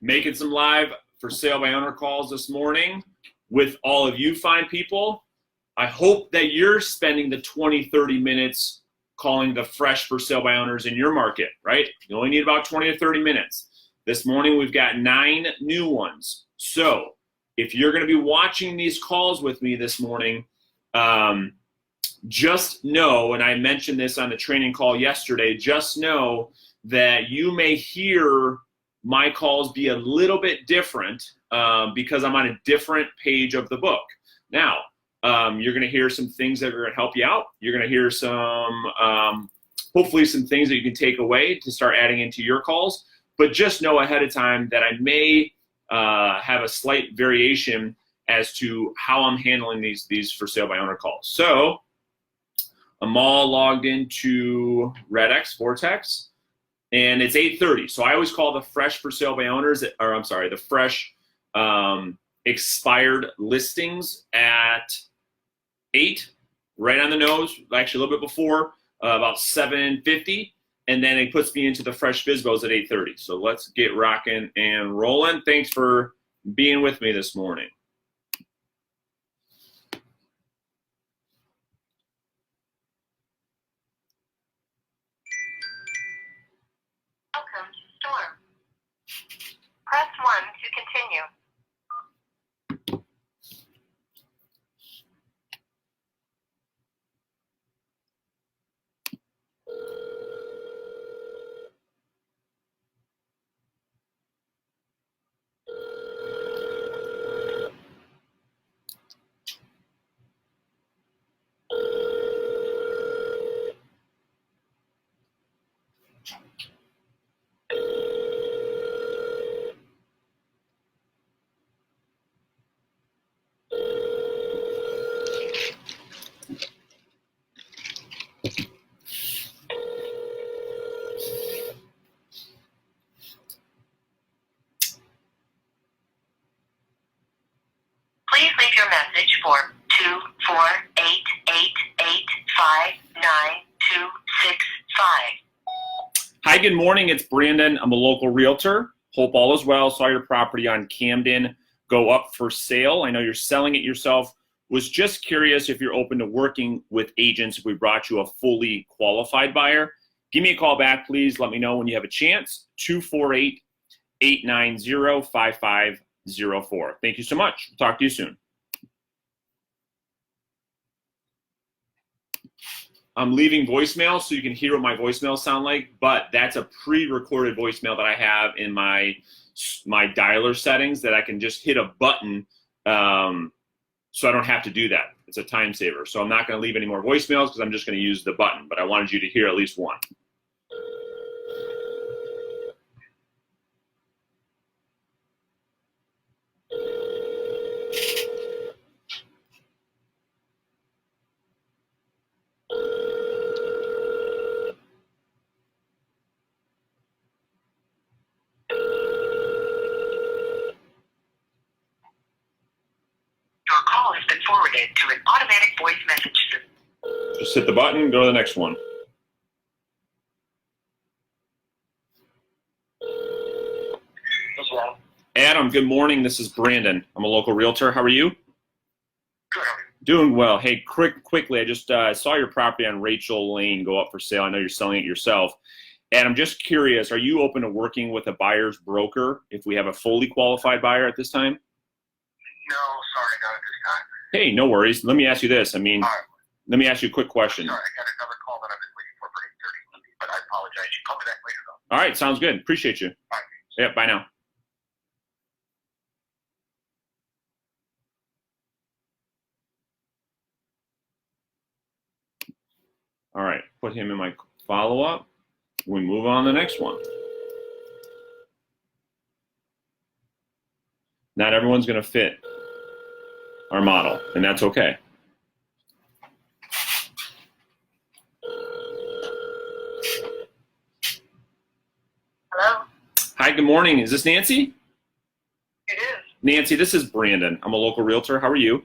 Making some live for sale by owner calls this morning with all of you fine people. I hope that you're spending the 20-30 minutes calling the fresh for sale by owners in your market, right? You only need about 20 to 30 minutes. This morning we've got 9 new ones. So if you're going to be watching these calls with me this morning, just know, and I mentioned this on the training call yesterday, just know that you may hear my calls be a little bit different because I'm on a different page of the book. Now, you're going to hear some things that are going to help you out. You're going to hear some, hopefully some things that you can take away to start adding into your calls. But just know ahead of time that I may have a slight variation as to how I'm handling these for sale by owner calls. So I'm all logged into RedX, Vortex. And it's 8:30, so I always call the fresh for sale by owners, or I'm sorry, the fresh expired listings at 8, right on the nose, actually a little bit before, about 7:50, and then it puts me into the fresh FSBOs at 8:30. So let's get rocking and rolling. Thanks for being with me this morning. Welcome to Storm. Press 1 to continue. Please leave your message for 24888859265. Hi, good morning. It's Brandon. I'm a local realtor. Hope all is well. Saw your property on Camden go up for sale. I know you're selling it yourself. Was just curious if you're open to working with agents if we brought you a fully qualified buyer. Give me a call back, please. Let me know when you have a chance. 248-890-5504. Thank you so much. Talk to you soon. I'm leaving voicemail so you can hear what my voicemails sound like, but that's a pre-recorded voicemail that I have in my dialer settings that I can just hit a button so I don't have to do that. It's a time saver. So I'm not going to leave any more voicemails because I'm just going to use the button, but I wanted you to hear at least one. Your call has been forwarded to an automatic voice message system. Just hit the button, go to the next one. Hello. Adam, good morning. This is Brandon. I'm a local realtor. How are you? Good. Doing well. Hey, quickly, I just saw your property on Rachel Lane go up for sale. I know you're selling it yourself. And I'm just curious, are you open to working with a buyer's broker if we have a fully qualified buyer at this time? No, sorry, not at this time. Hey, no worries. Let me ask you this. Let me ask you a quick question. Sorry, I got another call that I've been waiting for 8:30, but I apologize. You call me back later, though. All right, sounds good. Appreciate you. All right. Yeah, bye now. All right, put him in my follow-up. We move on to the next one. Not everyone's going to fit our model, and that's okay. Hello? Hi, good morning. Is this Nancy? It is. Nancy, this is Brandon. I'm a local realtor. How are you?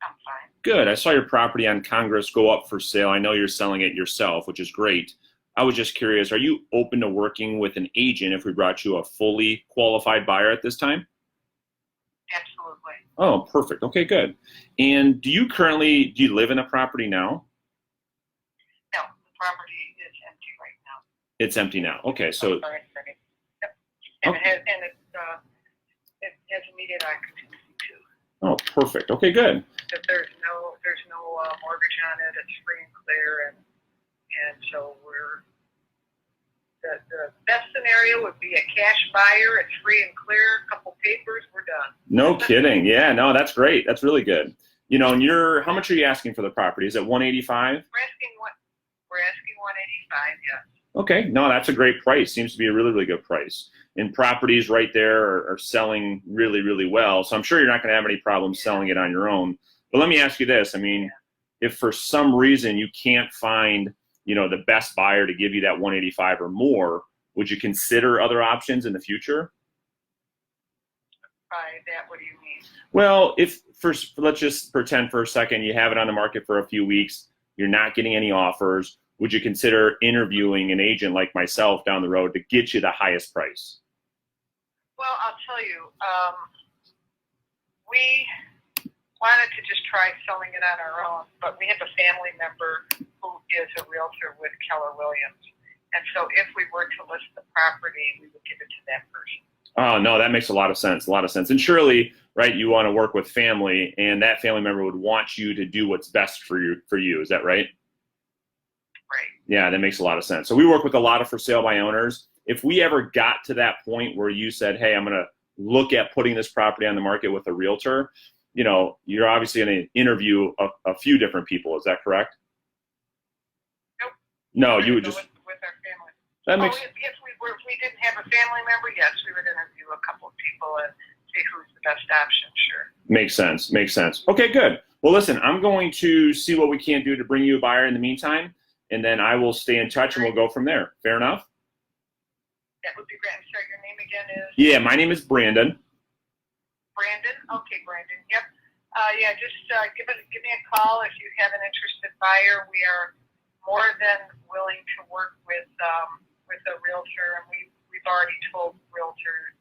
I'm fine. Good. I saw your property on Congress go up for sale. I know you're selling it yourself, which is great. I was just curious, are you open to working with an agent if we brought you a fully qualified buyer at this time? Absolutely. Oh, perfect. Okay, good. And do you live in a property now? No, the property is empty right now. It's empty now. Okay, so Sorry. Yep. And it has immediate occupancy too. oh, perfect. Okay, good. That there's no mortgage on it. It's free and clear, and so the best scenario would be a cash buyer. It's free and clear. A couple papers, we're done. No kidding. Yeah, no, that's great. That's really good. You know, and how much are you asking for the property? Is it 185? We're asking 185. Yes. Okay, no, that's a great price. Seems to be a really, really good price. And properties right there are selling really, really well. So I'm sure you're not going to have any problems selling it on your own. But let me ask you this. I mean, if for some reason you can't find, you know, the best buyer to give you that 185 or more, would you consider other options in the future? By that, what do you mean? Well, let's just pretend for a second you have it on the market for a few weeks, you're not getting any offers. Would you consider interviewing an agent like myself down the road to get you the highest price? Well, I'll tell you, we wanted to just try selling it on our own, but we have a family member who is a realtor with Keller Williams. And so if we were to list the property, we would give it to that person. Oh, no, that makes a lot of sense, And surely, right, you want to work with family, and that family member would want you to do what's best for you. Is that right? Right. Yeah, that makes a lot of sense. So we work with a lot of for sale by owners. If we ever got to that point where you said, hey, I'm going to look at putting this property on the market with a realtor, you know, you're obviously going to interview a few different people. Is that correct? Nope. No, you would just with our family. That makes. If we didn't have a family member, yes, we would interview a couple of people and see who's the best option. Sure. Makes sense. Okay, good. Well, listen, I'm going to see what we can do to bring you a buyer in the meantime, and then I will stay in touch and we'll go from there. Fair enough? That would be great. I'm sorry, your name again is? Yeah, my name is Brandon. Brandon? Okay, Brandon. Yep. Just give me a call if you have an interested buyer. We are more than willing to work with a realtor, and we've already told realtors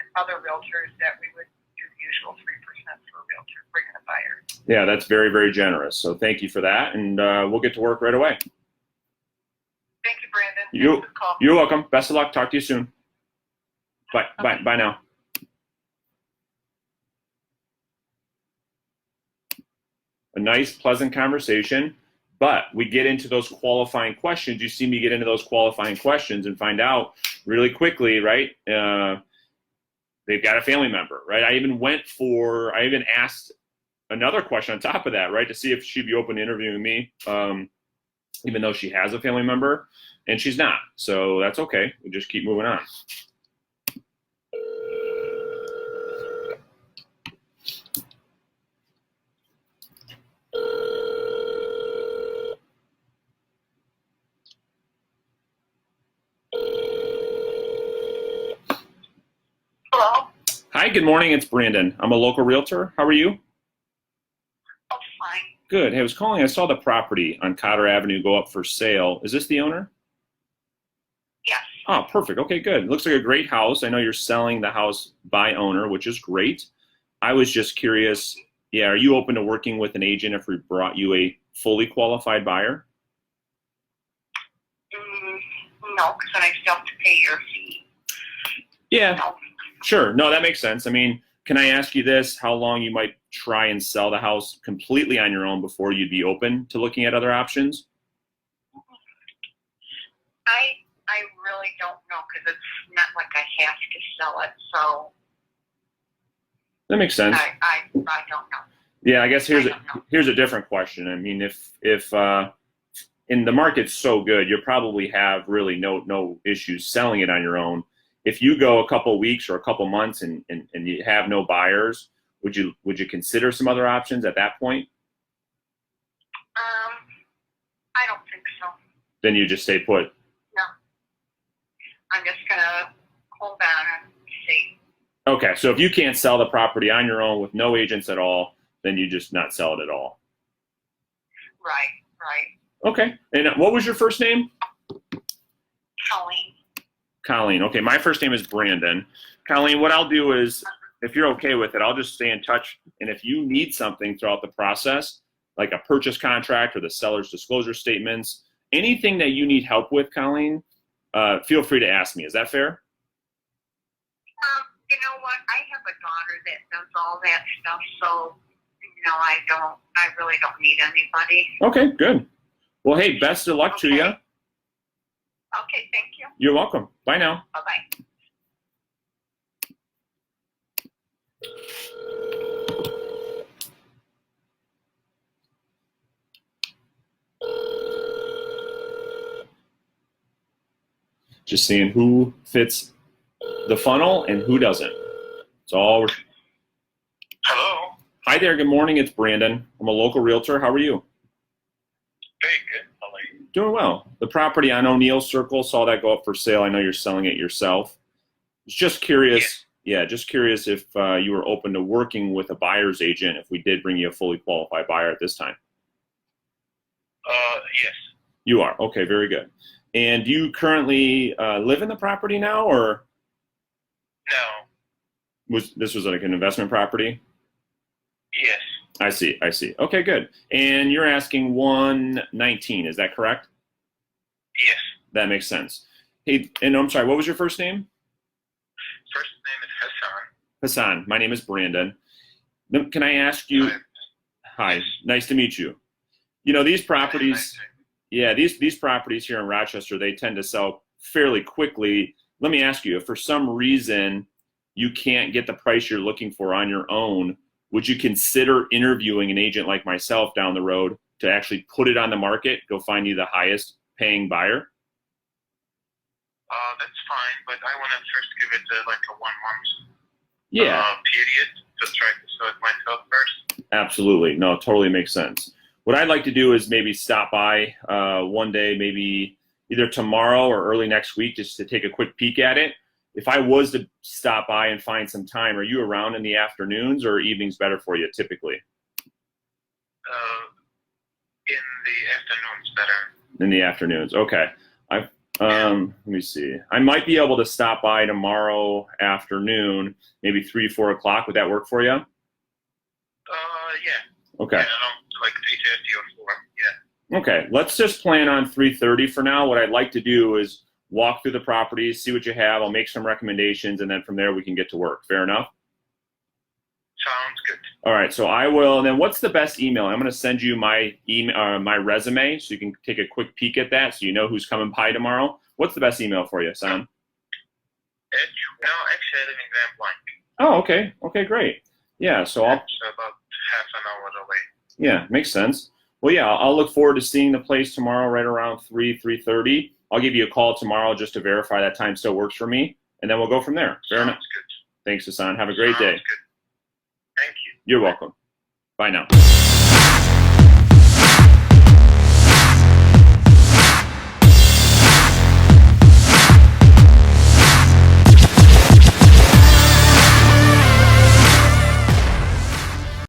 and other realtors that we would do the usual 3% for a realtor bringing a buyer. Yeah, that's very, very generous. So thank you for that, and we'll get to work right away. Thank you, Brandon. Thanks for the call. You're welcome. Best of luck. Talk to you soon. Bye. Okay. Bye now. A nice, pleasant conversation, but we get into those qualifying questions. You see me get into those qualifying questions and find out really quickly, right? They've got a family member, right? I even asked another question on top of that, right? To see if she'd be open to interviewing me, even though she has a family member, and she's not. So that's okay. We just keep moving on. Hello? Hi, good morning. It's Brandon. I'm a local realtor. How are you? Oh, fine. Good. Hey, I was calling. I saw the property on Cotter Avenue go up for sale. Is this the owner? Yes. Oh, perfect. Okay, good. Looks like a great house. I know you're selling the house by owner, which is great. I was just curious, yeah, are you open to working with an agent if we brought you a fully qualified buyer? No, because then I still have to pay your fee. Yeah, No. sure. No, that makes sense. I mean, can I ask you this, how long you might try and sell the house completely on your own before you'd be open to looking at other options? I really don't know, because it's not like I have to sell it, so That makes sense. I don't know. Yeah, I guess here's a different question. I mean, if and the market's so good, you probably have really no issues selling it on your own. If you go a couple weeks or a couple months and you have no buyers, would you consider some other options at that point? I don't think so. Then you just stay put. No. I'm just gonna hold on and see. Okay, so if you can't sell the property on your own with no agents at all, then you just not sell it at all. Right. Okay, and what was your first name? Colleen. Colleen. Okay, my first name is Brandon. Colleen, what I'll do is, if you're okay with it, I'll just stay in touch. And if you need something throughout the process, like a purchase contract or the seller's disclosure statements, anything that you need help with, Colleen, feel free to ask me. Is that fair? You know what? I have a daughter that does all that stuff, so I really don't need anybody. Okay, good. Well, hey, best of luck to you. Okay, thank you. You're welcome. Bye now. Bye-bye. Just seeing who fits the funnel and who doesn't. It's all. Hello. Hi there. Good morning. It's Brandon. I'm a local realtor. How are you? Very good. How are you? Doing well. The property on O'Neill Circle, saw that go up for sale. I know you're selling it yourself. Was just curious. Yeah, just curious if you were open to working with a buyer's agent if we did bring you a fully qualified buyer at this time. Yes. You are. Okay, very good. And do you currently live in the property now, or No. this was like an investment property? Yes. I see. I see. Okay, good. And you're asking 119, is that correct? Yes. That makes sense. Hey, and I'm sorry, what was your first name? First name is Hassan. Hassan. My name is Brandon. Can I ask you? Hi. Nice to meet you. You know, these properties. Yeah, these properties here in Rochester, they tend to sell fairly quickly. Let me ask you, if for some reason you can't get the price you're looking for on your own, would you consider interviewing an agent like myself down the road to actually put it on the market, go find you the highest paying buyer? That's fine, but I want to first give it like a 1 month period to try to sell it myself first. Absolutely. No, it totally makes sense. What I'd like to do is maybe stop by one day, maybe either tomorrow or early next week, just to take a quick peek at it. If I was to stop by and find some time, are you around in the afternoons or evenings better for you typically? In the afternoons better. In the afternoons, okay. Let me see. I might be able to stop by tomorrow afternoon, maybe 3, 4 o'clock. Would that work for you? Yeah. Okay. Yeah, like 3:30 or 4. Yeah. Okay. Let's just plan on 3:30 for now. What I'd like to do is walk through the properties, see what you have. I'll make some recommendations, and then from there we can get to work. Fair enough? Sounds good. All right. So I will. And then what's the best email? I'm going to send you my email, my resume, so you can take a quick peek at that, so you know who's coming by tomorrow. What's the best email for you, Sam? No, actually, I live in Grand Blanc. Oh, okay. Okay, great. Yeah. So I'll. It's about half an hour away. Yeah, makes sense. Well, yeah, I'll look forward to seeing the place tomorrow right around 3:30. I'll give you a call tomorrow just to verify that time still works for me, and then we'll go from there. Fair enough. Sounds good. Thanks, Hassan. Have a great day. Sounds good. Thank you. You're welcome. Bye now.